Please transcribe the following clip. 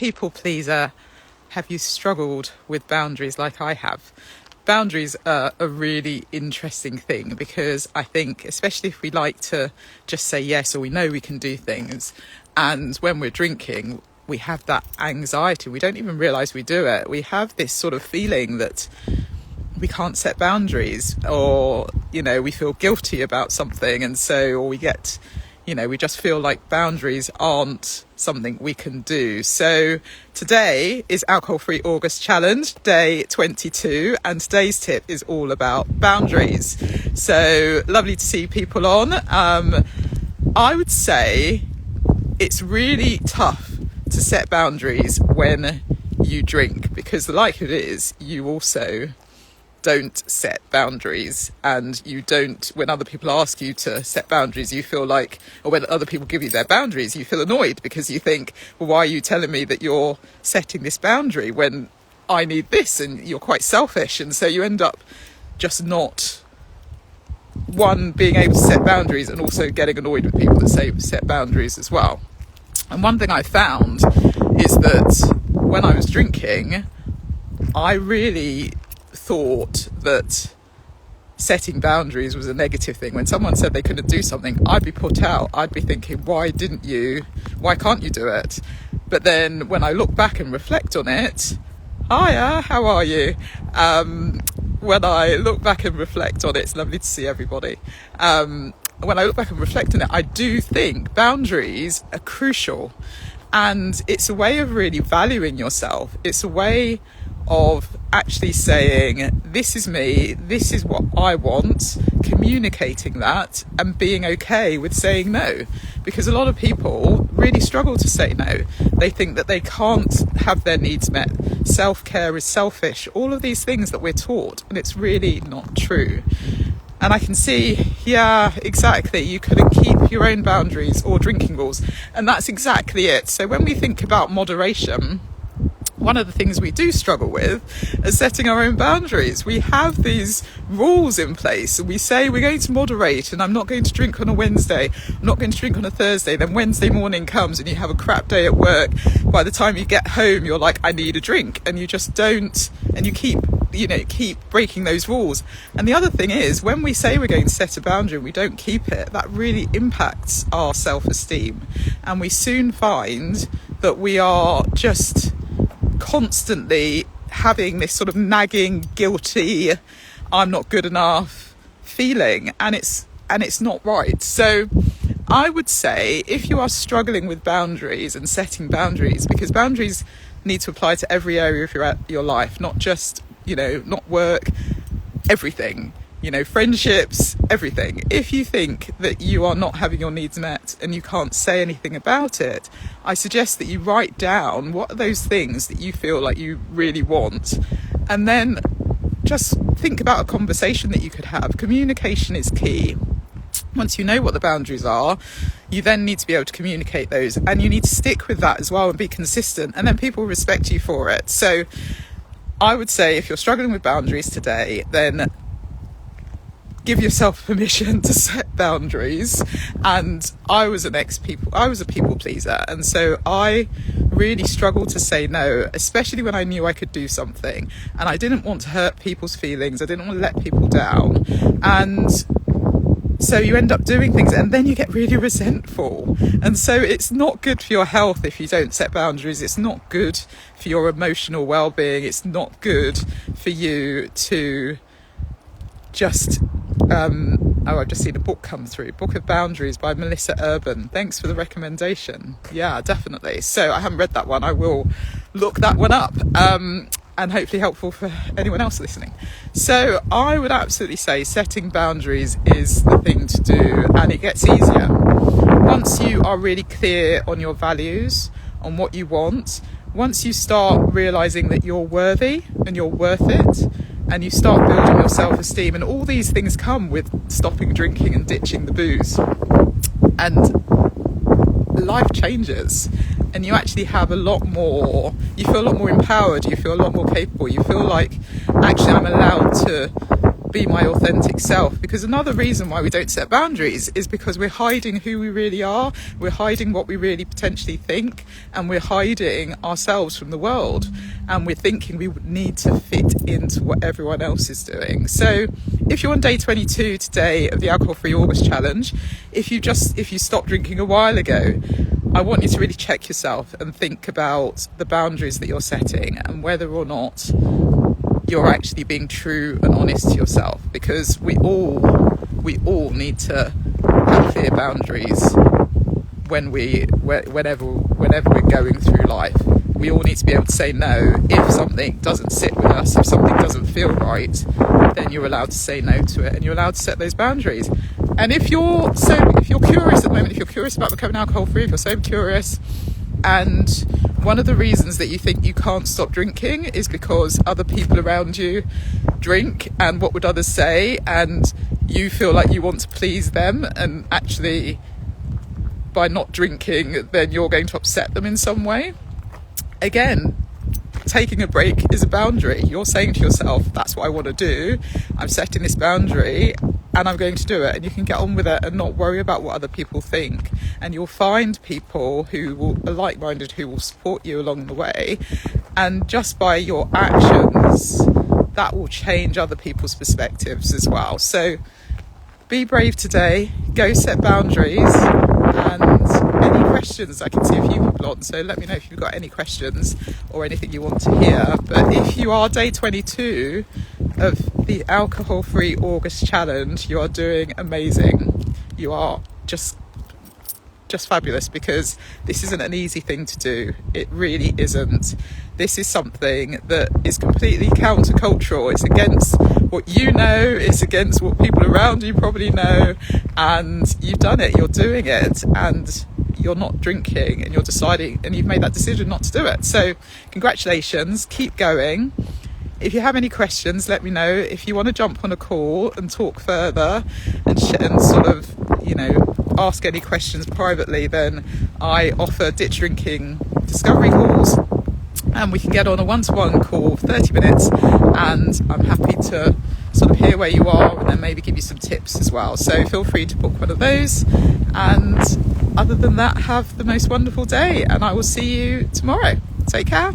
people pleaser, have you struggled with boundaries like I have? Boundaries are a really interesting thing because I think, especially if we like to just say yes, or we know we can do things, and when we're drinking, we have that anxiety. We don't even realise we do it. We have this sort of feeling that we can't set boundaries, or, we feel guilty about something. And so, or we get, we just feel like boundaries aren't something we can do. So today is Alcohol-Free August Challenge, day 22, and today's tip is all about boundaries. So lovely to see people on. I would say it's really tough to set boundaries when you drink, because the likelihood is you also don't set boundaries, and you don't, when other people ask you to set boundaries, you feel like, or when other people give you their boundaries, you feel annoyed because you think, well, why are you telling me that you're setting this boundary when I need this? And you're quite selfish. And so you end up just not, one, being able to set boundaries, and also getting annoyed with people that say set boundaries as well. And one thing I found is that when I was drinking, I really thought that setting boundaries was a negative thing. When someone said they couldn't do something, I'd be put out. I'd be thinking, why can't you do it? But then when I look back and reflect on it, hiya, how are you? When I look back and reflect on it, it's lovely to see everybody. When I look back and reflect on it, I do think boundaries are crucial, and it's a way of really valuing yourself. It's a way of actually saying, this is me, this is what I want, communicating that, and being okay with saying no. Because a lot of people really struggle to say no. They think that they can't have their needs met. Self-care is selfish. All of these things that we're taught, and it's really not true. And I can see, yeah, exactly, you couldn't keep your own boundaries or drinking rules. And that's exactly it. So when we think about moderation, one of the things we do struggle with is setting our own boundaries. We have these rules in place. We say we're going to moderate, and I'm not going to drink on a Wednesday, I'm not going to drink on a Thursday. Then Wednesday morning comes and you have a crap day at work. By the time you get home, you're like, I need a drink. And you just don't, and you keep breaking those rules. And the other thing is, when we say we're going to set a boundary and we don't keep it, that really impacts our self-esteem. And we soon find that we are just constantly having this sort of nagging, guilty, I'm not good enough feeling, and it's not right. So I would say, if you are struggling with boundaries and setting boundaries, because boundaries need to apply to every area of your life, not just, not work, everything, friendships, everything. If you think that you are not having your needs met and you can't say anything about it, I suggest that you write down what are those things that you feel like you really want, and then just think about a conversation that you could have. Communication is key. Once you know what the boundaries are, you then need to be able to communicate those, and you need to stick with that as well and be consistent, and then people respect you for it. So I would say, if you're struggling with boundaries today, then give yourself permission to set boundaries. And I was a people pleaser, and so I really struggled to say no, especially when I knew I could do something, and I didn't want to hurt people's feelings. I didn't want to let people down, and so you end up doing things, and then you get really resentful. And so it's not good for your health if you don't set boundaries. It's not good for your emotional well-being. It's not good for you to just I've just seen a book come through, Book of Boundaries by Melissa Urban. Thanks for the recommendation. Yeah, definitely. So I haven't read that one. I will look that one up, and hopefully helpful for anyone else listening. So I would absolutely say setting boundaries is the thing to do, and it gets easier once you are really clear on your values, on what you want. Once you start realising that you're worthy and you're worth it, and you start building your self-esteem, and all these things come with stopping drinking and ditching the booze, and life changes, and you actually have you feel a lot more empowered, you feel a lot more capable, you feel like, actually, I'm allowed to be my authentic self. Because another reason why we don't set boundaries is because we're hiding who we really are, we're hiding what we really potentially think, and we're hiding ourselves from the world, and we're thinking we need to fit into what everyone else is doing. So if you're on day 22 today of the Alcohol Free August Challenge, if you stopped drinking a while ago, I want you to really check yourself and think about the boundaries that you're setting and whether or not you're actually being true and honest to yourself, because we all need to have clear boundaries whenever we're going through life. We all need to be able to say no. If something doesn't sit with us, if something doesn't feel right, then you're allowed to say no to it, and you're allowed to set those boundaries. And if you're curious at the moment, if you're curious about becoming alcohol free, if you're so curious, and one of the reasons that you think you can't stop drinking is because other people around you drink, and what would others say, and you feel like you want to please them, and actually by not drinking then you're going to upset them in some way. Again, taking a break is a boundary. You're saying to yourself, that's what I want to do, I'm setting this boundary and I'm going to do it, and you can get on with it and not worry about what other people think. And you'll find people who are like-minded, who will support you along the way, and just by your actions that will change other people's perspectives as well. So be brave today, go set boundaries. And any questions, I can see a few people on, so let me know if you've got any questions or anything you want to hear. But if you are day 22 of the Alcohol Free August Challenge, you are doing amazing. You are just fabulous, because this isn't an easy thing to do. It really isn't. This is something that is completely countercultural. It's against what you know, it's against what people around you probably know, and you've done it, you're doing it, and you're not drinking, and you're deciding, and you've made that decision not to do it. So congratulations, keep going. If you have any questions, let me know. If you want to jump on a call and talk further and sort of, ask any questions privately, then I offer ditch drinking discovery calls, and we can get on a one-to-one call for 30 minutes, and I'm happy to sort of hear where you are and then maybe give you some tips as well. So feel free to book one of those, and other than that, have the most wonderful day, and I will see you tomorrow. Take care.